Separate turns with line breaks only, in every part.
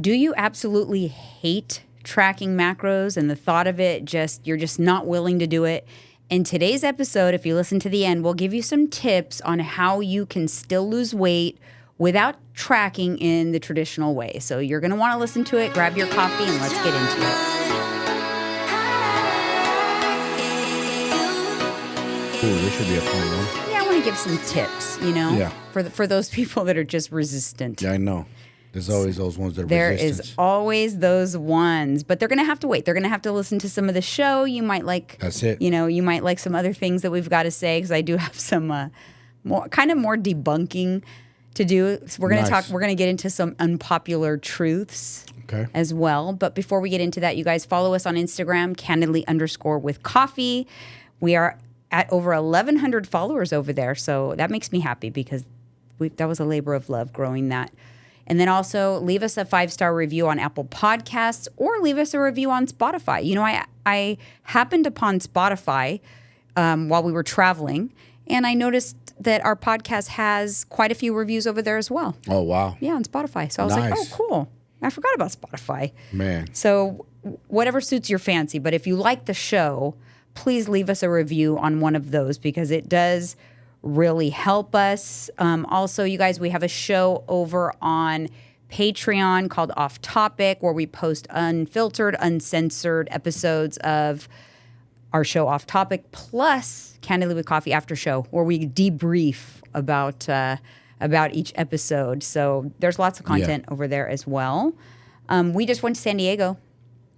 Do you absolutely hate tracking macros and the thought of it, you're just not willing to do it? In today's episode, if you listen to the end, we'll give you some tips on how you can still lose weight without tracking in the traditional way. So you're going to want to listen to it, grab your coffee, and let's get into it.
Ooh, this should be a fun one.
Yeah, I want to give some tips, for those people that are just resistant.
Yeah, I know. There's always those ones that are
resistant.
resistant.
Is always those ones, but they're going to have to wait. They're going to have to listen to some of the show. You might like,
that's it.
You might like some other things that we've got to say, because I do have some more debunking to do. So we're going to talk. We're going to get into some unpopular truths as well. But before we get into that, you guys follow us on Instagram, candidly_with_coffee. We are at over 1,100 followers over there, so that makes me happy because that was a labor of love growing that. And then also leave us a 5-star review on Apple Podcasts or leave us a review on Spotify. I happened upon Spotify while we were traveling, and I noticed that our podcast has quite a few reviews over there as well.
Oh, wow.
Yeah, on Spotify. So I was like, oh, cool. I forgot about Spotify.
Man.
So whatever suits your fancy. But if you like the show, please leave us a review on one of those because it does really help us. Also, you guys, we have a show over on Patreon called Off Topic, where we post unfiltered, uncensored episodes of our show Off Topic, plus Candidly with Coffee After Show, where we debrief about each episode. So there's lots of content over there as well. We just went to San Diego.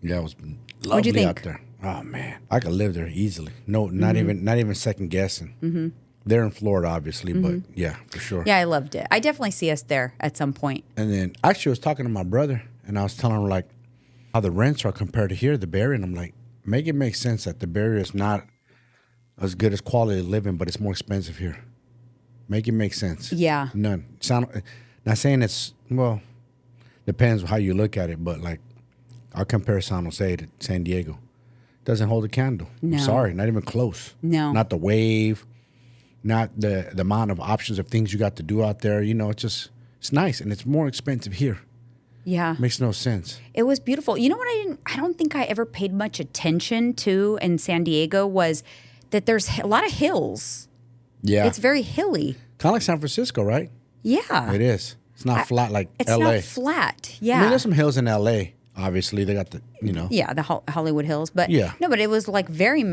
Yeah, it was lovely
What'd you think?
out there. Oh man, I could live there easily. No, not even second guessing. Mm-hmm. They're in Florida, obviously, but yeah, for sure.
Yeah, I loved it. I definitely see us there at some point.
And then actually, I was talking to my brother, and I was telling him like how the rents are compared to here, the Bay Area, and I'm like, make it make sense that the Bay Area is not as good as quality of living, but it's more expensive here. Make it make sense.
Yeah.
None. Not saying it's, well, depends how you look at it, but like I'll compare San Jose to San Diego. Doesn't hold a candle.
No.
I'm sorry, not even close.
No.
Not the wave, not the amount of options of things you got to do out there. It's nice, and it's more expensive here.
Yeah.
Makes no sense.
It was beautiful. You know what I don't think I ever paid much attention to in San Diego was that there's a lot of hills.
Yeah.
It's very hilly.
Kind of like San Francisco, right?
Yeah.
It is. It's not flat like
it's
L.A.
It's not flat. Yeah.
I mean, there's some hills in L.A., obviously. They got the,
Yeah, the Hollywood Hills. But
yeah.
No, but it was like very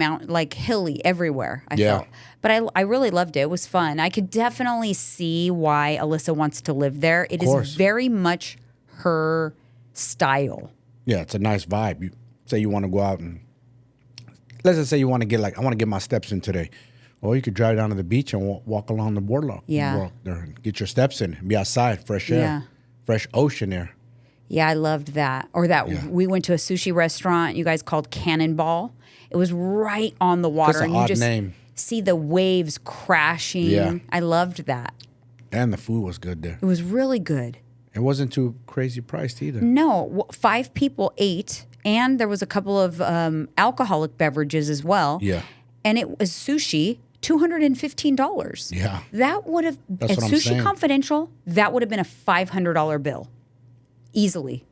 hilly everywhere, I felt. But I really loved it. It was fun. I could definitely see why Alyssa wants to live there. It is very much her style.
Yeah, it's a nice vibe. You say you want to go out and, let's just say you want to get I want to get my steps in today. Or you could drive down to the beach and walk along the boardwalk.
Yeah.
Walk there and get your steps in. Be outside, fresh air, fresh ocean air.
Yeah, I loved that. Or we went to a sushi restaurant you guys called Cannonball. It was right on the water.
That's an odd name.
See the waves crashing.
Yeah.
I loved that.
And the food was good there.
It was really good.
It wasn't too crazy priced either.
No, 5 people ate, and there was a couple of alcoholic beverages as well.
Yeah.
And it was sushi, $215.
Yeah.
That would have,
That's
at
what I'm
Sushi
saying.
Confidential, that would have been a $500 bill. Easily.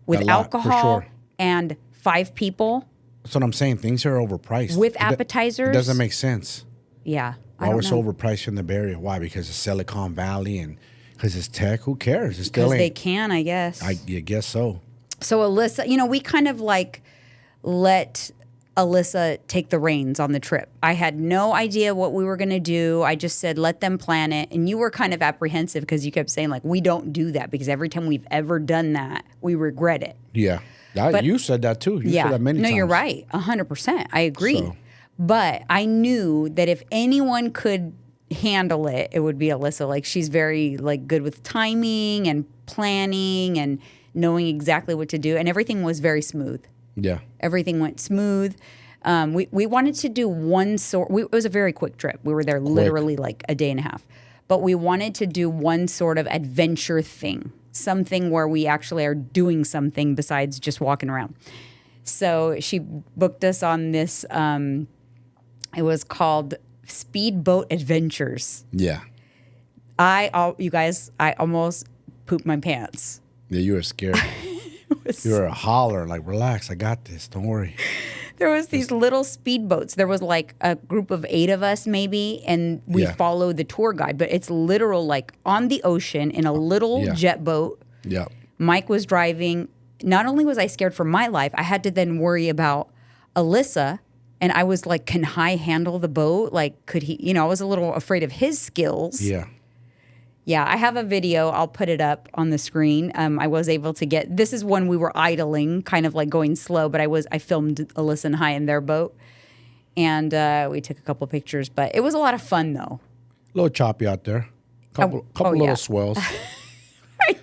With
A lot, for
alcohol
sure.
and 5 people.
That's what I'm saying. Things are overpriced.
With appetizers.
It doesn't make sense.
Yeah.
Why we're so overpriced in the Bay Area? Why? Because it's Silicon Valley and because it's tech. Who cares? It's still
because they can, I guess.
I guess so.
So Alyssa, we kind of like let Alyssa take the reins on the trip. I had no idea what we were going to do. I just said, let them plan it. And you were kind of apprehensive because you kept saying, like, we don't do that because every time we've ever done that, we regret it.
Yeah. You said that too. You said that many times.
No, you're right. 100%. I agree. So. But I knew that if anyone could handle it, it would be Alyssa. Like, she's very good with timing and planning and knowing exactly what to do. And everything was very smooth.
Yeah.
Everything went smooth. We wanted to do it was a very quick trip. We were there literally like a day and a half. But we wanted to do one sort of adventure thing, something where we actually are doing something besides just walking around. So she booked us on this, it was called Speedboat Adventures.
Yeah.
You guys, I almost pooped my pants.
Yeah, you were scared. You're a holler, like, relax, I got this. Don't worry.
There was these little speedboats. There was like a group of 8 of us maybe, and we followed the tour guide. But it's literal, like on the ocean in a little jet boat.
Yeah.
Mike was driving. Not only was I scared for my life, I had to then worry about Alyssa. And I was like, can Hai handle the boat? Like, could he, I was a little afraid of his skills.
Yeah.
Yeah, I have a video. I'll put it up on the screen. I was able to get, this is when we were idling, kind of like going slow, but I filmed Alyssa and Hai in their boat. And we took a couple pictures, but it was a lot of fun though.
A little choppy out there. Couple little swells.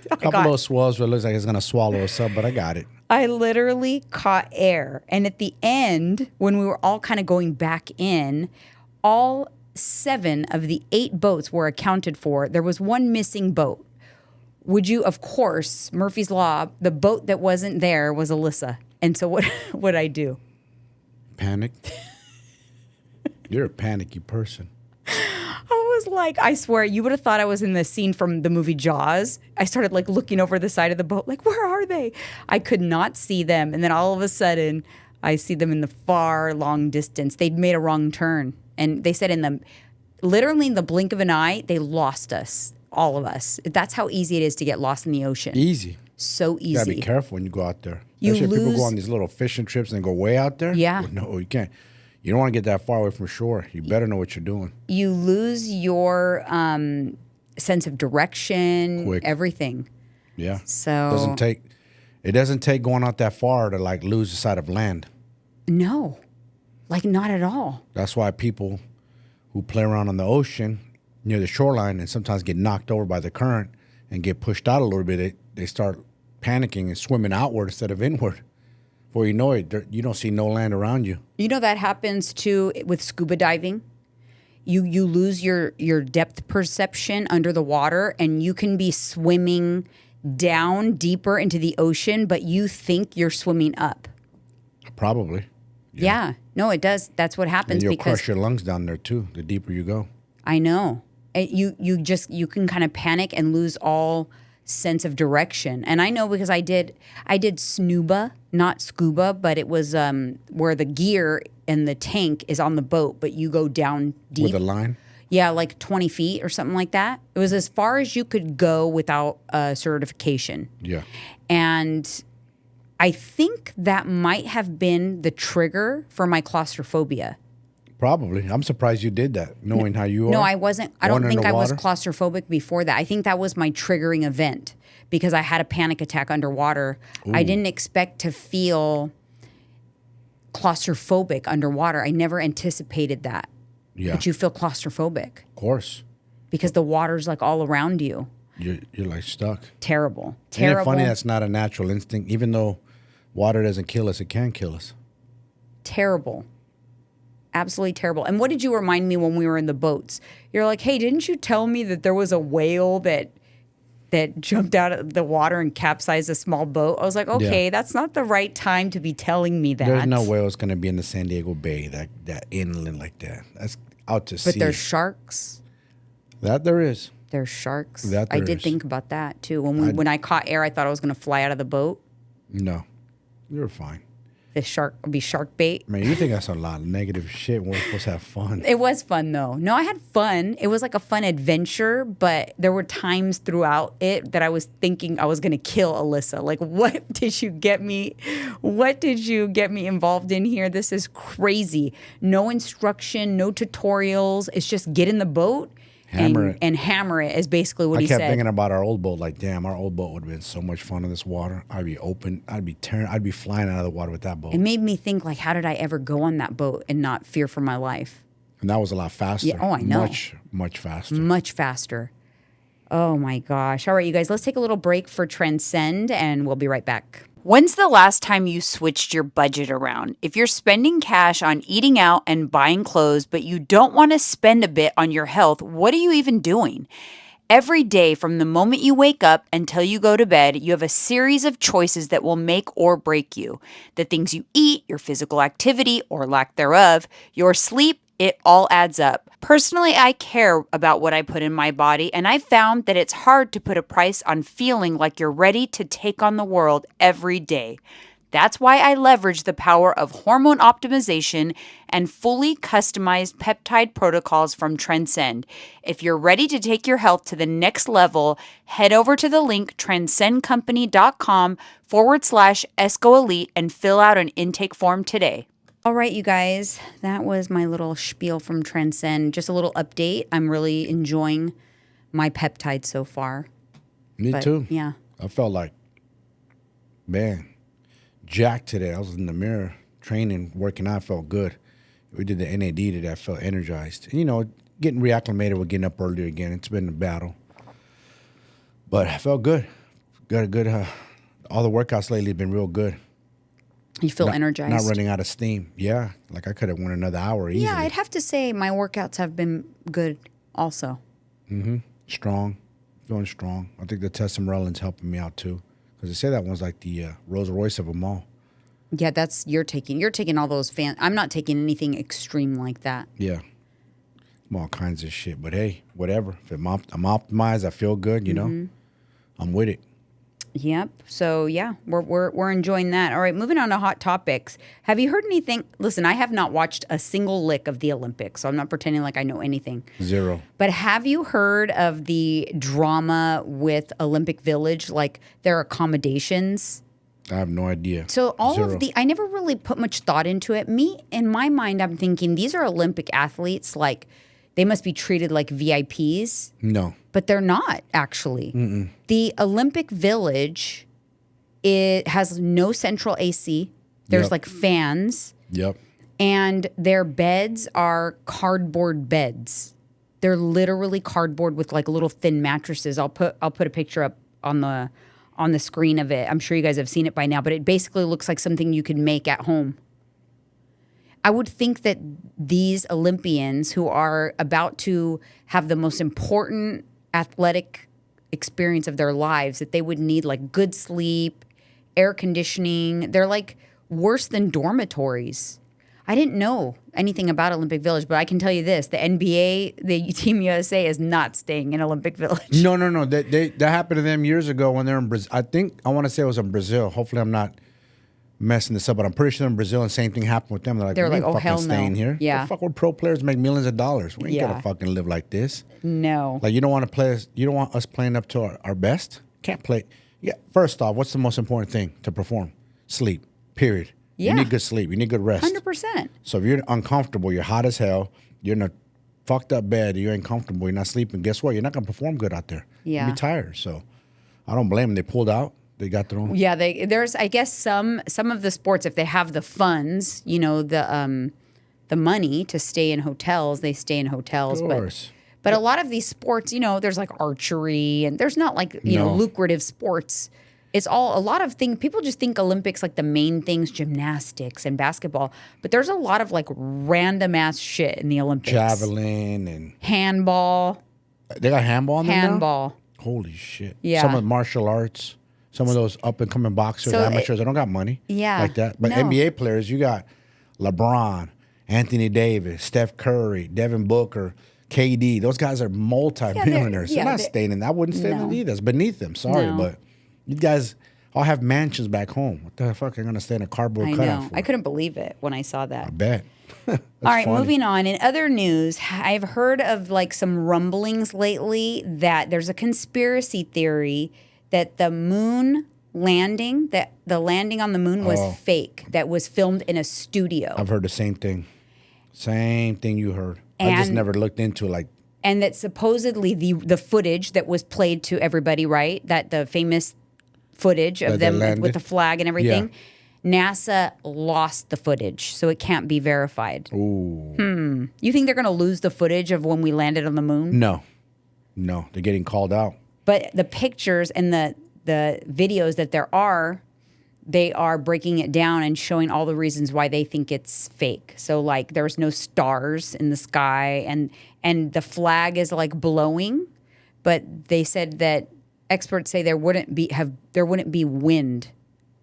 Couple little swells where it looks like it's going to swallow us up, but I got it.
I literally caught air. And at the end, when we were all kind of going back in, all 7 of the 8 boats were accounted for. There was one missing boat. Would you, of course, Murphy's Law, the boat that wasn't there was Alyssa. And so what would I do?
Panic. You're a panicky person.
I was like, I swear, you would have thought I was in the scene from the movie Jaws. I started like looking over the side of the boat, like, where are they? I could not see them. And then all of a sudden, I see them in the far long distance. They'd made a wrong turn. And they said literally in the blink of an eye, they lost us, all of us. That's how easy it is to get lost in the ocean.
Easy.
So easy.
You gotta be careful when you go out there. Especially if people go on these little fishing trips and go way out there.
Yeah.
No, you can't. You don't want to get that far away from shore. You better know what you're doing.
You lose your sense of direction, everything.
Yeah.
So
it doesn't take going out that far to like lose the sight of land.
No. Like not at all.
That's why people who play around on the ocean near the shoreline and sometimes get knocked over by the current and get pushed out a little bit, they start panicking and swimming outward instead of inward. Before you know it, you don't see no land around you. You
know that happens too with scuba diving. You lose your depth perception under the water, and you can be swimming down deeper into the ocean, but you think you're swimming up.
Probably.
Yeah. No, it does. That's what happens.
And you'll crush your lungs down there too, the deeper you go.
I know. You can kind of panic and lose all sense of direction. And I know because I did snuba, not scuba, but it was where the gear and the tank is on the boat, but you go down deep.
With a line?
Yeah, like 20 feet or something like that. It was as far as you could go without a certification.
Yeah.
And I think that might have been the trigger for my claustrophobia.
Probably. I'm surprised you did that, knowing how you are.
No, I wasn't. I don't think I was claustrophobic before that. I think that was my triggering event because I had a panic attack underwater. Ooh. I didn't expect to feel claustrophobic underwater. I never anticipated that.
Yeah.
But you feel claustrophobic.
Of course.
Because the water's like all around you.
You're like stuck.
Terrible.
Isn't it funny that's not a natural instinct? Even though water doesn't kill us, it can kill us.
Terrible. Absolutely terrible. And what did you remind me when we were in the boats? You're like, hey, didn't you tell me that there was a whale that jumped out of the water and capsized a small boat? I was like, okay, that's not the right time to be telling me that.
There's no whales going to be in the San Diego Bay, that inland like that. That's out to sea.
But there's sharks.
That there is.
There's sharks. I did think about that too. When I caught air, I thought I was going to fly out of the boat.
No, you're fine.
The shark would be shark bait.
Man, you think that's a lot of negative shit. We're supposed to have fun.
It was fun though. No, I had fun. It was like a fun adventure, but there were times throughout it that I was thinking I was going to kill Alyssa. Like, what did you get me? What did you get me involved in here? This is crazy. No instruction, no tutorials. It's just get in the boat. And hammer it is basically what he said.
I kept thinking about our old boat. Like, damn, our old boat would have been so much fun in this water. I'd be open. I'd be flying out of the water with that boat.
It made me think, like, how did I ever go on that boat and not fear for my life?
And that was a lot faster.
Yeah, I know.
Much faster.
Much faster. Oh, my gosh. All right, you guys, let's take a little break for Transcend, and we'll be right back. When's the last time you switched your budget around? If you're spending cash on eating out and buying clothes, but you don't want to spend a bit on your health, what are you even doing? Every day, from the moment you wake up until you go to bed, you have a series of choices that will make or break you. The things you eat, your physical activity or lack thereof, your sleep, It all adds up. Personally, I care about what I put in my body, and I found that it's hard to put a price on feeling like you're ready to take on the world every day. That's why I leverage the power of hormone optimization and fully customized peptide protocols from Transcend. If you're ready to take your health to the next level, head over to the link transcendcompany.com/ESCOElite and fill out an intake form today. All right, you guys, that was my little spiel from Transcend. Just a little update. I'm really enjoying my peptides so far.
Me too.
Yeah.
I felt like, man, jacked today. I was in the mirror training, working out. I felt good. We did the NAD today. I felt energized. And, getting reacclimated with getting up earlier again. It's been a battle. But I felt good. Got a good, all the workouts lately have been real good.
You feel energized.
Not running out of steam. Yeah. Like I could have went another hour easily.
Yeah, I'd have to say my workouts have been good also.
Mm-hmm. Strong. Feeling strong. I think the testosterone's helping me out too. Because they say that one's like the Rolls Royce of them all.
Yeah, you're taking all those I'm not taking anything extreme like that.
Yeah. All kinds of shit. But hey, whatever. If I'm optimized, I feel good, I'm with it.
Yep. So yeah, we're enjoying that. All right, moving on to hot topics. Have you heard anything? Listen, I have not watched a single lick of the Olympics, so I'm not pretending like I know anything.
Zero.
But have you heard of the drama with Olympic Village, like their accommodations?
I have no idea.
So I never really put much thought into it. In my mind, I'm thinking these are Olympic athletes, like they must be treated like VIPs.
No.
But they're not, actually. Mm-mm. The Olympic Village, it has no central AC. There's like fans.
Yep.
And their beds are cardboard beds. They're literally cardboard with like little thin mattresses. I'll put a picture up on the screen of it. I'm sure you guys have seen it by now, but it basically looks like something you could make at home. I would think that these Olympians who are about to have the most important athletic experience of their lives, that they would need like good sleep, air conditioning. They're like worse than dormitories. I didn't know anything about Olympic Village, but I can tell you this: the NBA, the Team USA, is not staying in Olympic Village.
No. That happened to them years ago when they're in Brazil. I want to say it was in Brazil. Hopefully, I'm not messing this up, but I'm pretty sure in Brazil, the same thing happened with them. They're like, oh, hell no. Staying here.
Yeah.
The fuck, we're pro players make millions of dollars. We ain't gonna fucking live like this.
No.
Like, you don't want us playing up to our best? Can't play. Yeah. First off, what's the most important thing to perform? Sleep. Period. Yeah. You need good sleep. You need good rest.
100%.
So if you're uncomfortable, you're hot as hell, you're in a fucked up bed, you're uncomfortable, you're not sleeping, guess what? You're not gonna perform good out there.
Yeah.
You'll be tired. So I don't blame them. They pulled out. They got their own.
Yeah, there's I guess some of the sports, if they have the funds, the money to stay in hotels, they stay in hotels.
Of course.
But a lot of these sports, there's like archery and there's not like lucrative sports. It's all a lot of things. People just think Olympics like the main things, gymnastics and basketball. But there's a lot of like random ass shit in the Olympics.
Javelin and
handball.
They got handball in there now?
Handball.
Holy shit.
Yeah.
Some of the martial arts. Some of those up-and-coming boxers, amateurs, they don't got money like that. But NBA players, you got LeBron, Anthony Davis, Steph Curry, Devin Booker, KD. Those guys are multi-millionaires. They're not staying in that. I wouldn't stay in it either. It's beneath them. Sorry, but you guys all have mansions back home. What the fuck are you going to stay in a cardboard cutout for?
I couldn't believe it when I saw that.
I bet.
All right, moving on. In other news, I've heard of like some rumblings lately that there's a conspiracy theory that the moon landing, that the landing on the moon was fake, that was filmed in a studio.
I've heard the same thing. Same thing you heard. I just never looked into it.
And that supposedly the footage that was played to everybody, right? That the famous footage of them with the flag and everything. Yeah. NASA lost the footage, so it can't be verified.
Ooh.
You think they're going to lose the footage of when we landed on the moon?
No. They're getting called out.
But the pictures and the videos that they are breaking it down and showing all the reasons why they think it's fake. So like there's no stars in the sky and the flag is like blowing, but they said that experts say there wouldn't be wind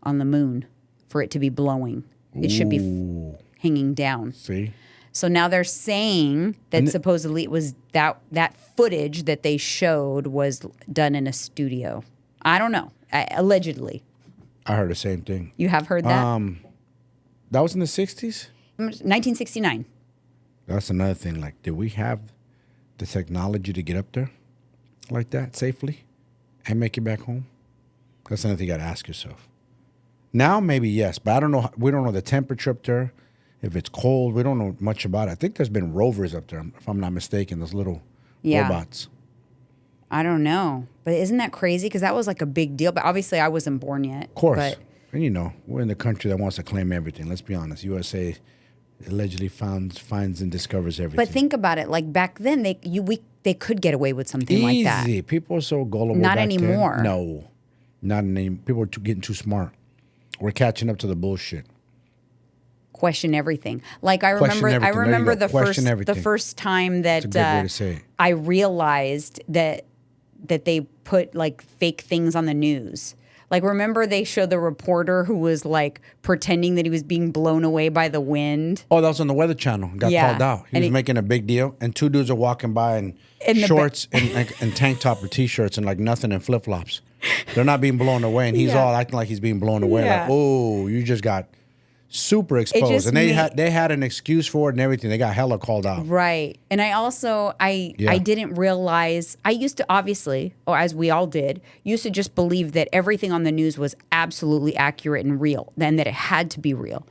on the moon for it to be blowing. It should be hanging down.
See?
So now they're saying that supposedly it was that footage that they showed was done in a studio. I don't know. Allegedly.
I heard the same thing.
You have heard that?
That was in the 60s?
1969.
That's another thing. Like, did we have the technology to get up there like that safely and make it back home? That's another thing you got to ask yourself. Now, maybe yes, but I don't know. We don't know the temperature up there. If it's cold, we don't know much about it. I think there's been rovers up there, if I'm not mistaken, those little robots.
I don't know. But isn't that crazy? Because that was like a big deal. But obviously, I wasn't born yet.
Of course.
But
and you know, we're in the country that wants to claim everything. Let's be honest. USA allegedly finds and discovers everything.
But think about it. Like back then, they could get away with something like that.
Easy. People are so gullible.
Not
back
anymore.
Then. No. Not anymore. People are getting too smart. We're catching up to the bullshit.
Question everything. Like I remember the first time that
That's a good way to say it.
I realized that they put like fake things on the news. Like remember they showed the reporter who was like pretending that he was being blown away by the wind.
Oh, that was on the Weather Channel. Got called out. He was making a big deal, and two dudes are walking by in shorts and tank top or t-shirts and like nothing and flip flops. They're not being blown away, and he's all acting like he's being blown away.
Yeah.
Like, oh, you just got super exposed, and they had an excuse for it and everything. They got hella called out.
Right, and I also I didn't realize. I used to obviously, or as we all did, used to just believe that everything on the news was absolutely accurate and real, and that it had to be real.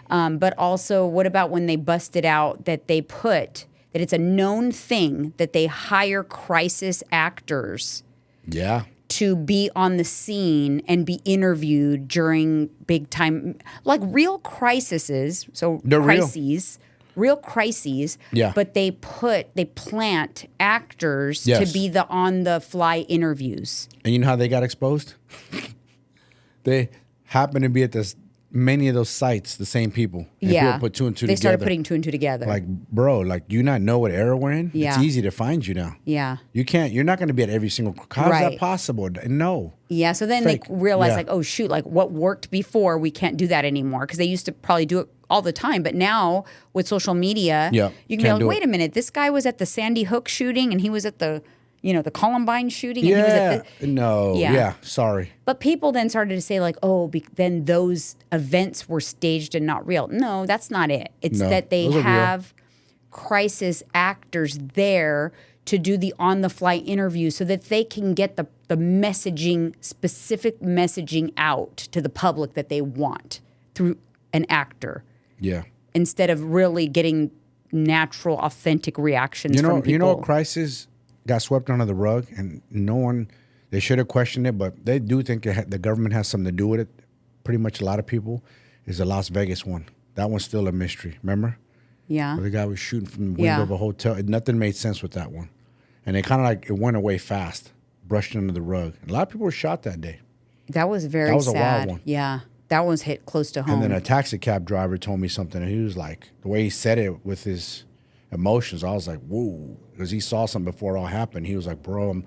But also, what about when they busted out that they put that it's a known thing that they hire crisis actors.
Yeah.
To be on the scene and be interviewed during big time, like real crises. So
they're
real crises.
Yeah.
But they plant actors to be the on the fly interviews.
And you know how they got exposed? They happen to be at many of those sites, the same people. And people put two and two together.
They started putting two and two together.
Like, bro, like, do you not know what era we're in?
Yeah.
It's easy to find you now.
Yeah.
You're not going to be at every single, how's that possible? No.
Yeah, so then they realize like, oh shoot, like what worked before, we can't do that anymore. Because they used to probably do it all the time. But now with social media, you can be like, wait a minute, this guy was at the Sandy Hook shooting and he was at the the Columbine shooting. And he was at
sorry.
But people then started to say like, oh, then those events were staged and not real. No, that's not it. It's that they have crisis actors there to do the on-the-fly interview so that they can get the messaging, specific messaging out to the public that they want through an actor.
Yeah.
Instead of really getting natural, authentic reactions from people.
You know, crisis got swept under the rug, and they should have questioned it, but they do think the government has something to do with it. Pretty much a lot of people is the Las Vegas one. That one's still a mystery, remember?
Yeah.
Where the guy was shooting from the window of a hotel. Nothing made sense with that one. And it it went away fast, brushed under the rug. And a lot of people were shot that day.
That was very sad. That was a wild one. Yeah. That one's hit close to home.
And then a taxi cab driver told me something, and he was like, the way he said it with his emotions, I was like, whoa, because he saw something before it all happened. He was like, bro,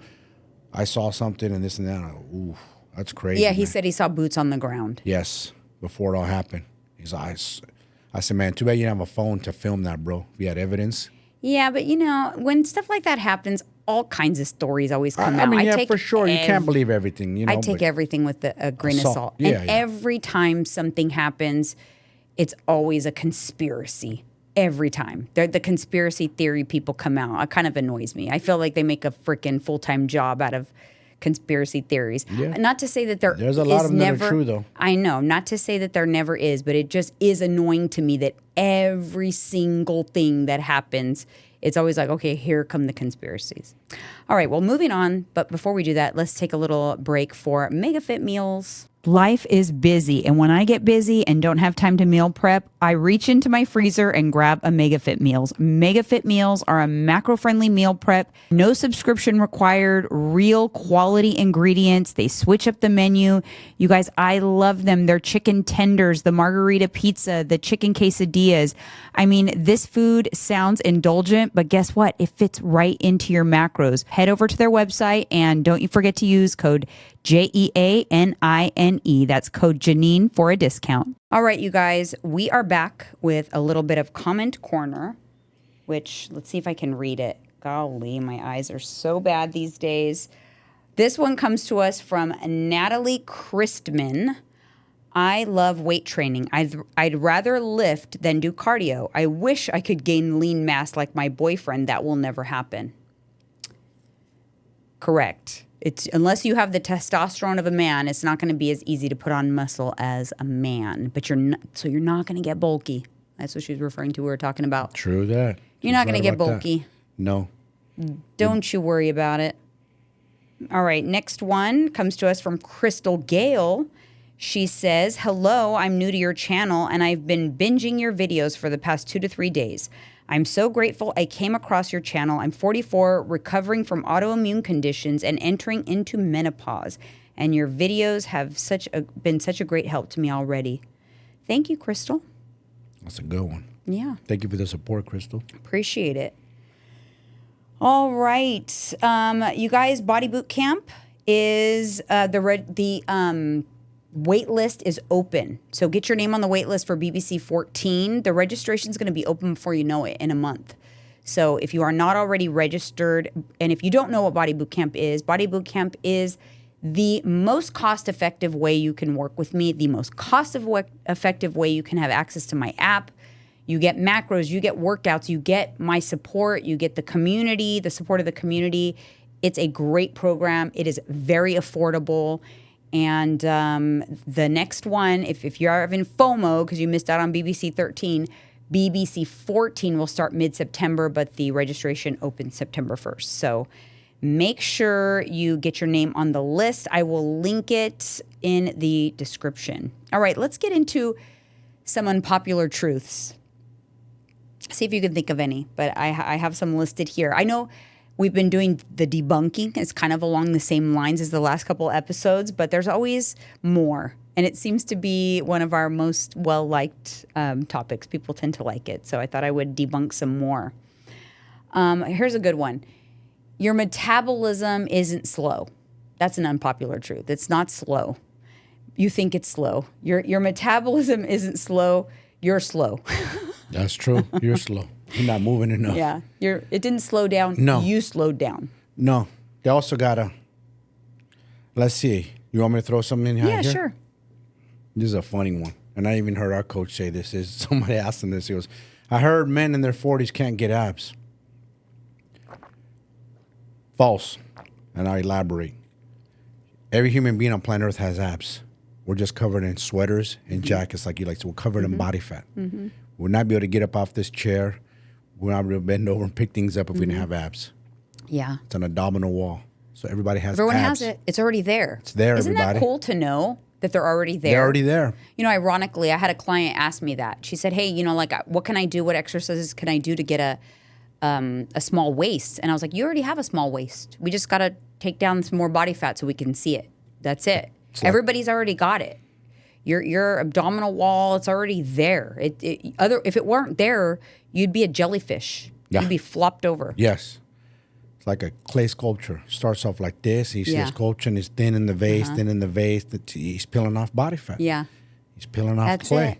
I saw something and this and that. And I go, ooh, that's crazy.
Yeah, he said he saw boots on the ground.
Yes, before it all happened. He's like, I said, man, too bad you didn't have a phone to film that, bro. If you had evidence.
Yeah, but when stuff like that happens, all kinds of stories always come out.
I mean, for sure. You can't believe everything.
I take everything with a grain of salt. And every time something happens, it's always a conspiracy. Every time. The conspiracy theory people come out. It kind of annoys me. I feel like they make a freaking full-time job out of conspiracy theories. Yeah. Not to say that there's a lot of them that are true, though. I know. Not to say that there never is, but it just is annoying to me that every single thing that happens, it's always like, okay, here come the conspiracies. All right, well, moving on. But before we do that, let's take a little break for MegaFit meals. Life is busy, and when I get busy and don't have time to meal prep, I reach into my freezer and grab a MegaFit meals. MegaFit meals are a macro-friendly meal prep, no subscription required, real quality ingredients. They switch up the menu. You guys, I love them. They're chicken tenders, the margarita pizza, the chicken quesadilla. ideas. I mean, this food sounds indulgent, but guess what? It fits right into your macros. Head over to their website and don't you forget to use code JEANINE. That's code Janine for a discount. All right, you guys, we are back with a little bit of comment corner, which let's see if I can read it. Golly, my eyes are so bad these days. This one comes to us from Natalie Christman. I love weight training. I'd rather lift than do cardio. I wish I could gain lean mass like my boyfriend. That will never happen. Correct. It's unless you have the testosterone of a man, it's not going to be as easy to put on muscle as a man. But you're not going to get bulky. That's what she was referring to. We were talking about.
True that.
You're not going to get bulky.
That. No.
Don't you worry about it. All right, next one comes to us from Crystal Gale. She says, hello, I'm new to your channel, and I've been binging your videos for the past 2 to 3 days. I'm so grateful I came across your channel. I'm 44, recovering from autoimmune conditions and entering into menopause, and your videos have been such a great help to me already. Thank you, Crystal.
That's a good one.
Yeah.
Thank you for the support, Crystal.
Appreciate it. All right, you guys, Body Boot Camp is the wait list is open. So get your name on the wait list for BBC 14. The registration is going to be open before you know it in a month. So if you are not already registered, and if you don't know what Body Boot Camp is the most cost-effective way you can work with me, the most cost-effective way you can have access to my app. You get macros, you get workouts, you get my support, you get the community, the support of the community. It's a great program. It is very affordable. And the next one, if you're having FOMO because you missed out on BBC 13, BBC 14 will start mid-September, but the registration opens September 1st. So make sure you get your name on the list. I will link it in the description. All right, let's get into some unpopular truths. See if you can think of any, but I have some listed here. I know we've been doing the debunking. It's kind of along the same lines as the last couple episodes, but there's always more. And it seems to be one of our most well-liked topics. People tend to like it. So I thought I would debunk some more. Here's a good one. Your metabolism isn't slow. That's an unpopular truth. It's not slow. You think it's slow. Your metabolism isn't slow. You're slow.
That's true. You're slow. You're not moving enough.
Yeah. It didn't slow down.
No.
You slowed down.
No. They also got let's see. You want me to throw something in here?
Yeah, sure.
This is a funny one. And I even heard our coach say this. Somebody asked him this. He goes, I heard men in their 40s can't get abs. False. And I'll elaborate. Every human being on planet Earth has abs. We're just covered in sweaters and jackets like you like. So we're covered in body fat. We'll not be able to get up off this chair. We're not able to bend over and pick things up if we didn't have abs.
Yeah.
It's an abdominal wall. So everybody has
Everyone
abs.
has it. It's already there.
It's there,
Isn't
everybody.
that cool to know that they're already there?
They're already there.
You know, ironically, I had a client ask me that. She said, hey, you know, like, what can I do? What exercises can I do to get a small waist? And I was like, you already have a small waist. We just got to take down some more body fat so we can see it. That's it. Everybody's already got it. Your abdominal wall, it's already there. If it weren't there, you'd be a jellyfish. Yeah. You'd be flopped over.
Yes. It's like a clay sculpture. Starts off like this. He's sculpting. He's thin in the vase, thin in the vase. He's peeling off body fat.
Yeah.
He's peeling off
That's
clay.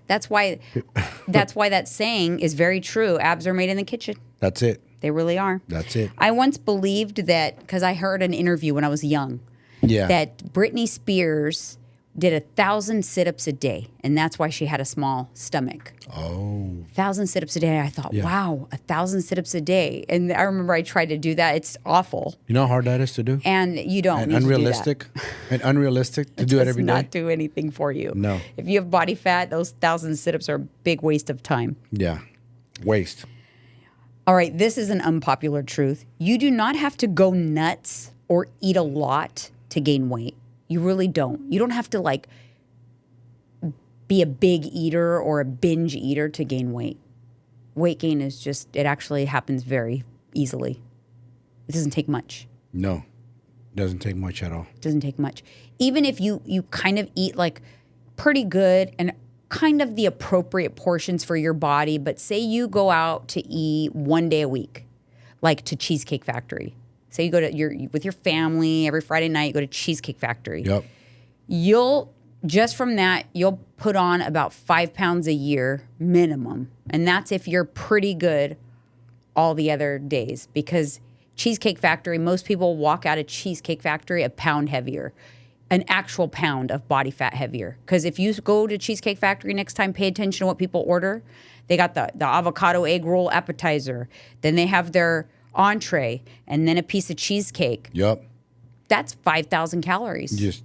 It. That's why that saying is very true. Abs are made in the kitchen.
That's it.
They really are.
That's it.
I once believed that, because I heard an interview when I was young, that Britney Spears did 1,000 sit-ups a day, and that's why she had a small stomach.
Oh.
1,000 sit-ups a day. I thought, wow, 1,000 sit-ups a day. And I remember I tried to do that. It's awful.
You know how hard that is to do?
And you don't
and
need
unrealistic.
to do that.
And unrealistic to do it every day?
It does not do anything for you.
No.
If you have body fat, those 1,000 sit-ups are a big waste of time.
Yeah. Waste.
All right, this is an unpopular truth. You do not have to go nuts or eat a lot to gain weight. You really don't. You don't have to like be a big eater or a binge eater to gain weight. Weight gain is just, it actually happens very easily. It doesn't take much.
No, it doesn't take much at all.
It doesn't take much. Even if you kind of eat like pretty good and kind of the appropriate portions for your body, but say you go out to eat 1 day a week, like to Cheesecake Factory. Say you go to with your family every Friday night, you go to Cheesecake Factory.
Yep.
Just from that, you'll put on about 5 pounds a year minimum. And that's if you're pretty good all the other days, because Cheesecake Factory, most people walk out of Cheesecake Factory a pound heavier. An actual pound of body fat heavier. Because if you go to Cheesecake Factory next time, pay attention to what people order. They got the avocado egg roll appetizer. Then they have their entree and then a piece of cheesecake.
Yep.
That's 5,000 calories.
Just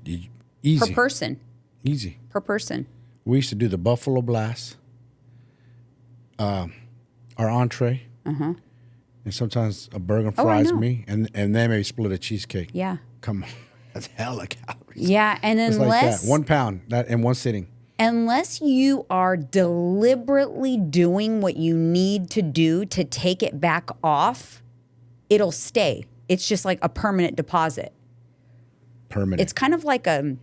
easy.
Per person.
Easy.
Per person.
We used to do the Buffalo Blast, our entree, and sometimes a burger and fries me, and then maybe split a cheesecake.
Yeah.
Come on. That's hella calories.
Yeah, and
it's
unless...
like that. 1 pound that in one sitting.
Unless you are deliberately doing what you need to do to take it back off, it'll stay. It's just like a permanent deposit.
Permanent.
It's kind of like a